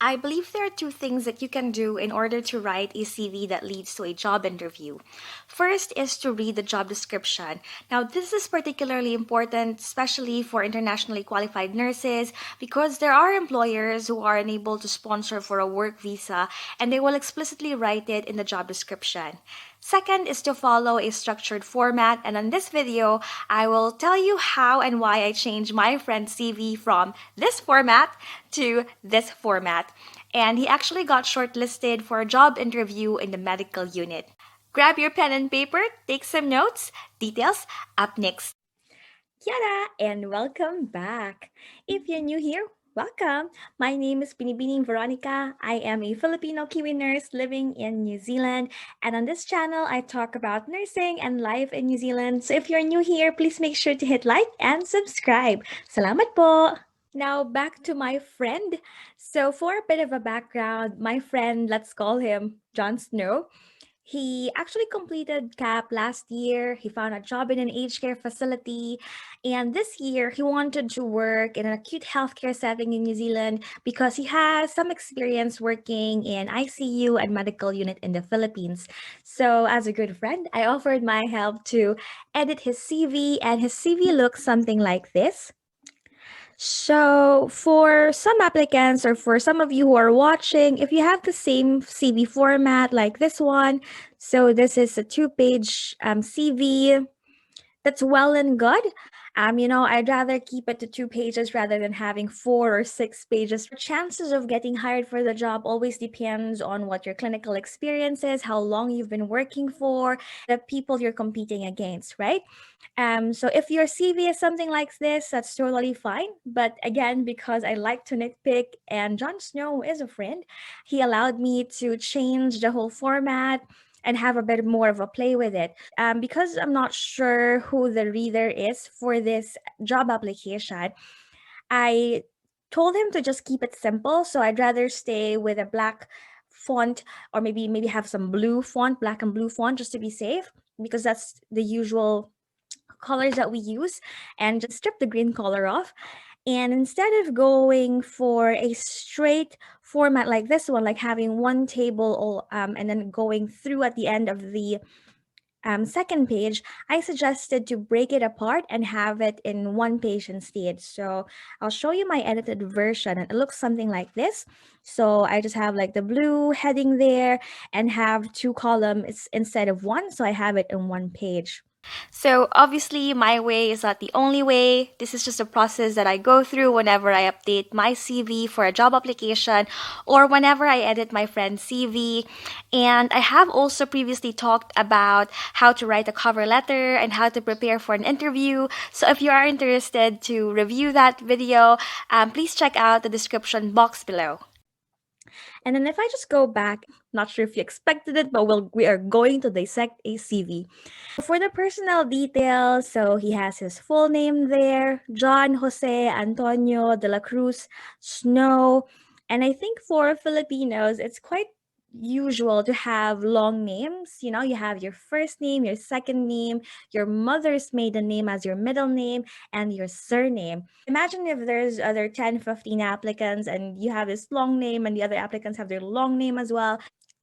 I believe there are two things that you can do in order to write a CV that leads to a job interview. First is to read the job description. Now, this is particularly important, especially for internationally qualified nurses, because there are employers who are unable to sponsor for a work visa, and they will explicitly write it in the job description. Second is to follow a structured format, and in this video, I will tell you how and why I changed my friend's CV from this format to this format. And he actually got shortlisted for a job interview in the medical unit. Grab your pen and paper, take some notes. Details up next. Yada, and welcome back. If you're new here, welcome. My name is Binibining Veronica. I am a Filipino Kiwi nurse living in New Zealand. And on this channel, I talk about nursing and life in New Zealand. So if you're new here, please make sure to hit like and subscribe. Salamat po! Now back to my friend. So for a bit of a background, my friend, let's call him Jon Snow. He actually completed CAP last year. He found a job in an aged care facility. And this year, he wanted to work in an acute healthcare setting in New Zealand because he has some experience working in ICU and medical unit in the Philippines. So as a good friend, I offered my help to edit his CV, and his CV looks something like this. So, for some applicants or for some of you who are watching, if you have the same CV format like this one, so this is a two-page CV, that's well and good. I'd rather keep it to 2 pages rather than having 4 or 6 pages. Chances of getting hired for the job always depends on what your clinical experience is, how long you've been working for, the people you're competing against, right? So if your CV is something like this, that's totally fine. But again, because I like to nitpick and Jon Snow is a friend, he allowed me to change the whole format and have a bit more of a play with it. Because I'm not sure who the reader is for this job application, I told him to just keep it simple. So I'd rather stay with a black font, or maybe have some blue font, black and blue font, just to be safe, because that's the usual colors that we use, and just strip the green color off. And instead of going for a straight format like this one, like having one table and then going through at the end of the second page, I suggested to break it apart and have it in one page instead. So I'll show you my edited version, and it looks something like this. So I just have like the blue heading there and have 2 columns instead of one. So I have it in one page. So obviously my way is not the only way. This is just a process that I go through whenever I update my CV for a job application or whenever I edit my friend's CV. And I have also previously talked about how to write a cover letter and how to prepare for an interview. So if you are interested to review that video, please check out the description box below. And then if I just go back, not sure if you expected it, but we are going to dissect a CV. For the personal details, so he has his full name there, John Jose Antonio de la Cruz Snow. And I think for Filipinos, it's quite usual to have long names. You have your first name, your second name, your mother's maiden name as your middle name, and your surname. Imagine if there's other 10, 15 applicants and you have this long name and the other applicants have their long name as well.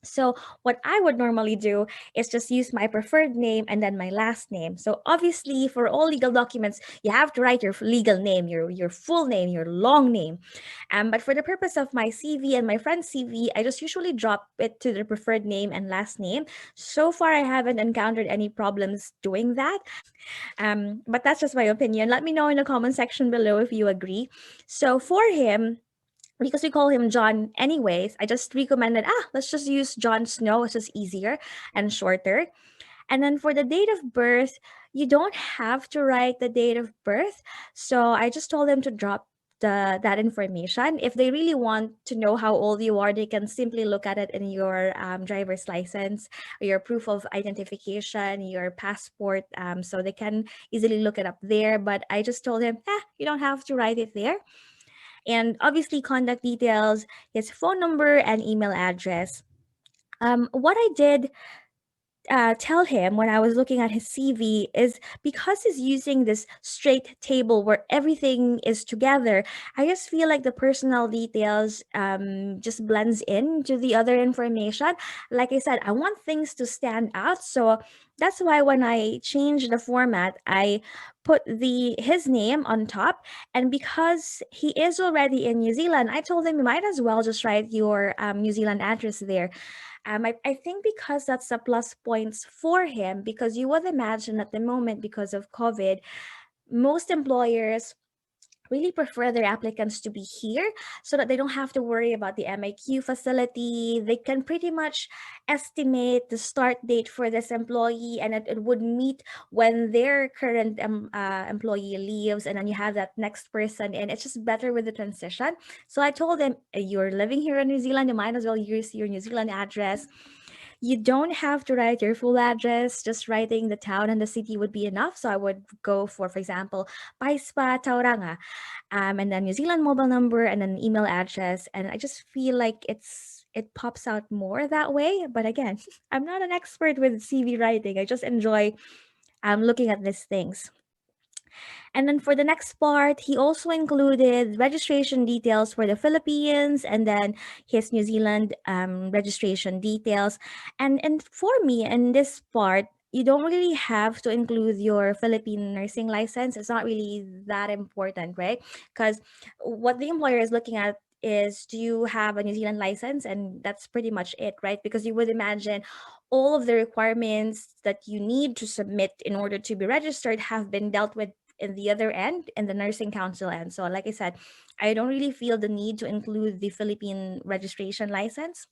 So what I would normally do is just use my preferred name and then my last name. So obviously for all legal documents, you have to write your legal name, your full name, your long name. But for the purpose of my CV and my friend's CV, I just usually drop it to the preferred name and last name. So far, I haven't encountered any problems doing that. But that's just my opinion. Let me know in the comment section below if you agree. So for him, because we call him John anyways, I just recommended, let's just use Jon Snow. It's just easier and shorter. And then for the date of birth, you don't have to write the date of birth. So I just told them to drop that information. If they really want to know how old you are, they can simply look at it in your driver's license, or your proof of identification, your passport. So they can easily look it up there. But I just told him, you don't have to write it there. And obviously contact details, his phone number and email address. What I did tell him when I was looking at his CV is because he's using this straight table where everything is together, I just feel like the personal details just blends in to the other information. Like I said, I want things to stand out. So that's why when I changed the format, I put his name on top. And because he is already in New Zealand, I told him you might as well just write your New Zealand address there. I think because that's a plus points for him, because you would imagine at the moment, because of COVID, most employers really prefer their applicants to be here so that they don't have to worry about the MIQ facility. They can pretty much estimate the start date for this employee, and it would meet when their current employee leaves, and then you have that next person, and it's just better with the transition. So I told them, you're living here in New Zealand, you might as well use your New Zealand address. You don't have to write your full address, just writing the town and the city would be enough. So I would go for example, Paispa, Tauranga, and then New Zealand mobile number and then email address. And I just feel like it pops out more that way. But again, I'm not an expert with CV writing. I just enjoy looking at these things. And then for the next part, he also included registration details for the Philippines and then his New Zealand registration details. And for me, in this part, you don't really have to include your Philippine nursing license. It's not really that important, right? Because what the employer is looking at is, do you have a New Zealand license? And that's pretty much it, right? Because you would imagine all of the requirements that you need to submit in order to be registered have been dealt with in the other end, in the nursing council end. So like I said, I don't really feel the need to include the Philippine registration license.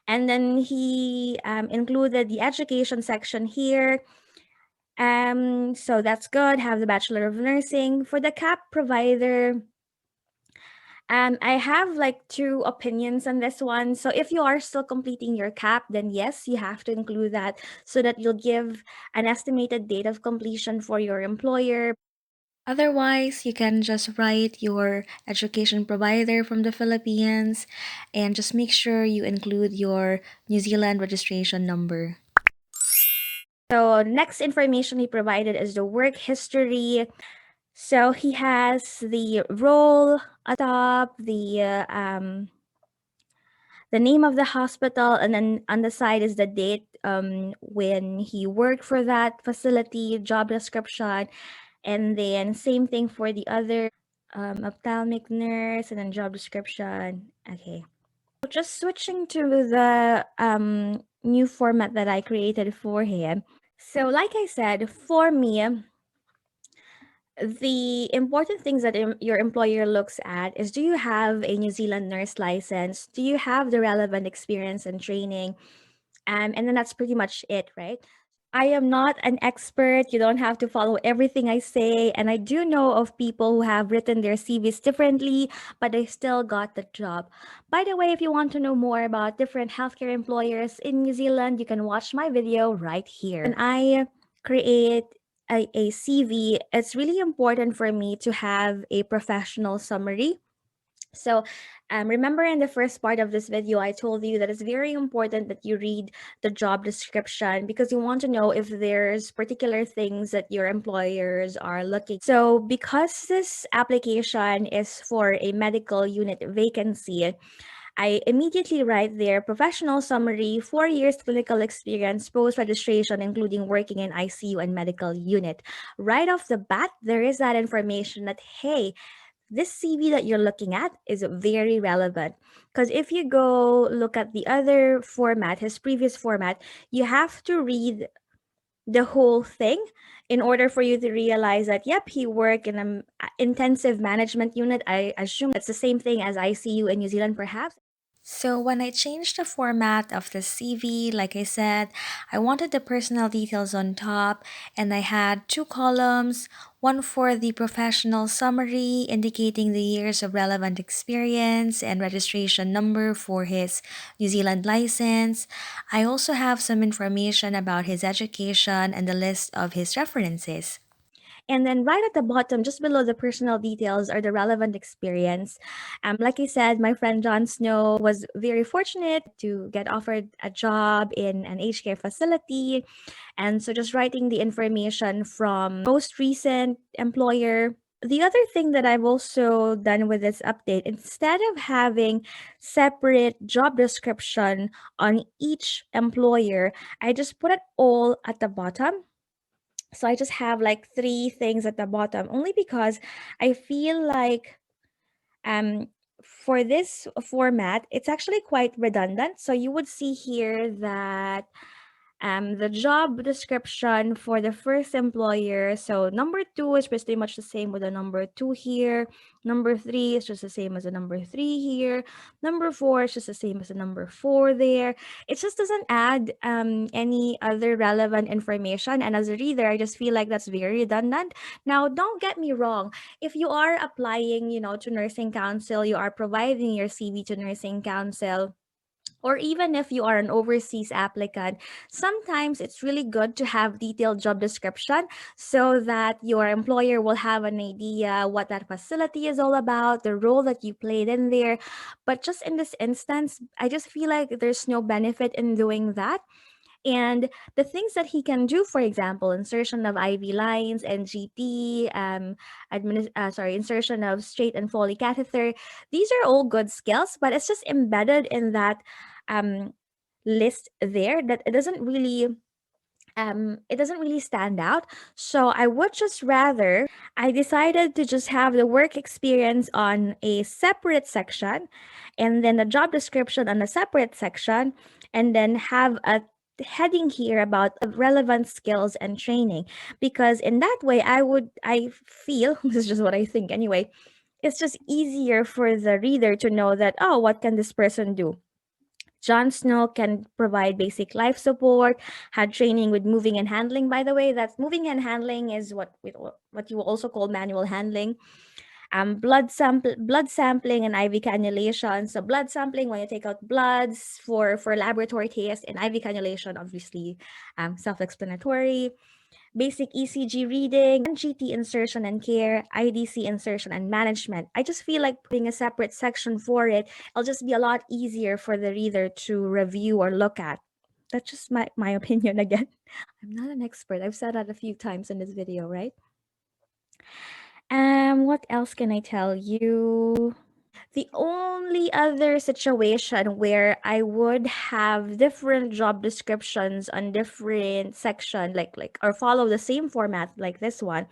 And then he included the education section here. So that's good. Have the Bachelor of Nursing. For the CAP provider, I have like two opinions on this one. So if you are still completing your CAP, then yes, you have to include that so that you'll give an estimated date of completion for your employer. Otherwise, you can just write your education provider from the Philippines and just make sure you include your New Zealand registration number. So, next information he provided is the work history. So, he has the role at top, the name of the hospital, and then on the side is the date when he worked for that facility, job description, and then same thing for the other ophthalmic nurse, and then job description. Okay. So just switching to the new format that I created for him. So like I said, for me, the important things that your employer looks at is, do you have a New Zealand nurse license? Do you have the relevant experience and training? And then that's pretty much it, right? I am not an expert. You don't have to follow everything I say. And I do know of people who have written their CVs differently, but they still got the job. By the way, if you want to know more about different healthcare employers in New Zealand, you can watch my video right here. When I create a CV, it's really important for me to have a professional summary. So, remember in the first part of this video, I told you that it's very important that you read the job description because you want to know if there's particular things that your employers are looking. So, because this application is for a medical unit vacancy, I immediately write there professional summary, 4 years clinical experience, post registration, including working in ICU and medical unit. Right off the bat, there is that information that, hey, this CV that you're looking at is very relevant. Because if you go look at the other format, his previous format, you have to read the whole thing in order for you to realize that, yep, he worked in an intensive management unit. I assume that's the same thing as ICU in New Zealand, perhaps. So when I changed the format of the CV, like I said, I wanted the personal details on top, and I had two columns, one for the professional summary indicating the years of relevant experience and registration number for his New Zealand license. I also have some information about his education and the list of his references. And then right at the bottom, just below the personal details, are the relevant experience. Like I said, my friend Jon Snow was very fortunate to get offered a job in an aged care facility. And so just writing the information from most recent employer. The other thing that I've also done with this update, instead of having separate job description on each employer, I just put it all at the bottom. So I just have like three things at the bottom, only because I feel like um for this format, it's actually quite redundant. So you would see here that the job description for the first employer. So number two is pretty much the same with the number two here. Number three is just the same as the number three here. Number four is just the same as the number four there. It just doesn't add any other relevant information. And as a reader, I just feel like that's very redundant. Now, don't get me wrong. If you are applying, to nursing council, you are providing your CV to nursing council, or even if you are an overseas applicant, sometimes it's really good to have detailed job description so that your employer will have an idea what that facility is all about, the role that you played in there. But just in this instance, I just feel like there's no benefit in doing that. And the things that he can do, for example, insertion of IV lines, NGT, insertion of straight and Foley catheter, these are all good skills, but it's just embedded in that um, list there that it doesn't really stand out. So I would just rather, I decided to just have the work experience on a separate section, and then the job description on a separate section, and then have a heading here about relevant skills and training. Because in that way, I feel, this is just what I think anyway, it's just easier for the reader to know that, oh, what can this person do? Jon Snow can provide basic life support, had training with moving and handling. By the way, that's moving and handling is what you will also call manual handling. Blood sampling and IV cannulation. So blood sampling, when you take out bloods for laboratory tests, and IV cannulation, obviously, self-explanatory. Basic ECG reading, NGT insertion and care, IDC insertion and management. I just feel like putting a separate section for it, it'll just be a lot easier for the reader to review or look at. That's just my opinion again. I'm not an expert. I've said that a few times in this video, right? What else can I tell you? The only other situation where I would have different job descriptions on different section, like or follow the same format like this one,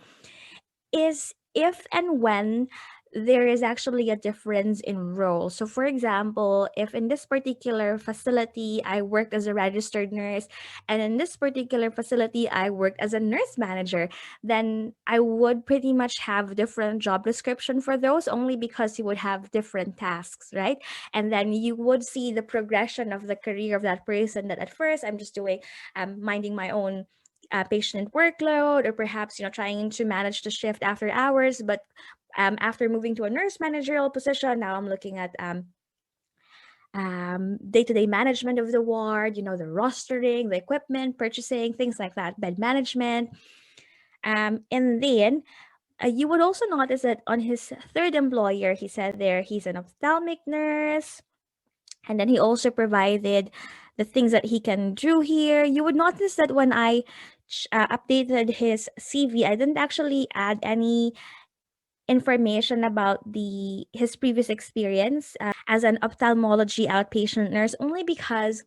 is if and when there is actually a difference in role. So for example, if in this particular facility I worked as a registered nurse, and in this particular facility I worked as a nurse manager, then I would pretty much have different job description for those, only because you would have different tasks, right? And then you would see the progression of the career of that person, that at first I'm just doing minding my own patient workload, or perhaps trying to manage the shift after hours. But after moving to a nurse managerial position, now I'm looking at day-to-day management of the ward, the rostering, the equipment, purchasing, things like that, bed management. And then you would also notice that on his third employer, he said there he's an ophthalmic nurse. And then he also provided the things that he can do here. You would notice that when I updated his CV, I didn't actually add any information about his previous experience as an ophthalmology outpatient nurse, only because,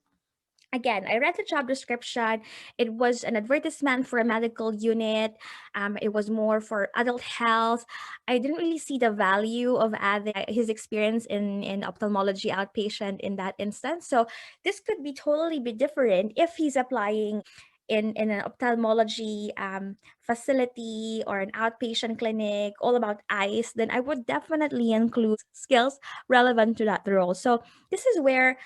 again, I read the job description. It was an advertisement for a medical unit. It was more for adult health. I didn't really see the value of adding his experience in ophthalmology outpatient in that instance. So this could be totally be different if he's applying in an ophthalmology facility or an outpatient clinic all about eyes. Then I would definitely include skills relevant to that role. So this is where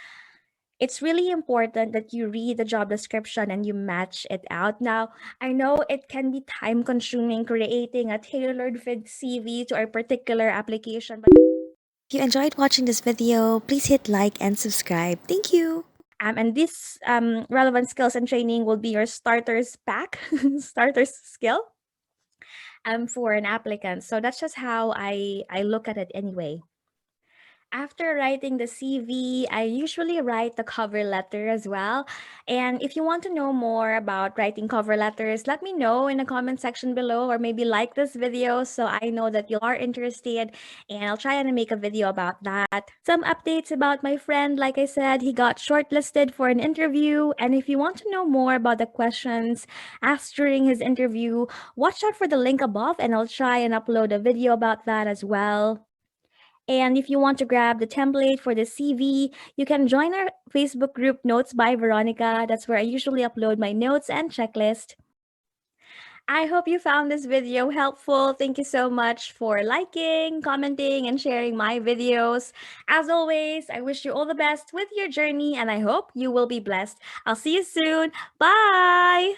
it's really important that you read the job description and you match it out. Now, I know it can be time consuming creating a tailored fit CV to a particular application, but if you enjoyed watching this video, please hit like and subscribe. Thank you. And this relevant skills and training will be your starters pack, starters skill. for an applicant. So that's just how I look at it anyway. After writing the CV, I usually write the cover letter as well. And if you want to know more about writing cover letters, let me know in the comment section below, or maybe like this video so I know that you are interested, and I'll try and make a video about that. Some updates about my friend, like I said, he got shortlisted for an interview. And if you want to know more about the questions asked during his interview, watch out for the link above and I'll try and upload a video about that as well. And if you want to grab the template for the CV, you can join our Facebook group Notes by Veronica. That's where I usually upload my notes and checklist. I hope you found this video helpful. Thank you so much for liking, commenting, and sharing my videos. As always, I wish you all the best with your journey and I hope you will be blessed. I'll see you soon. Bye!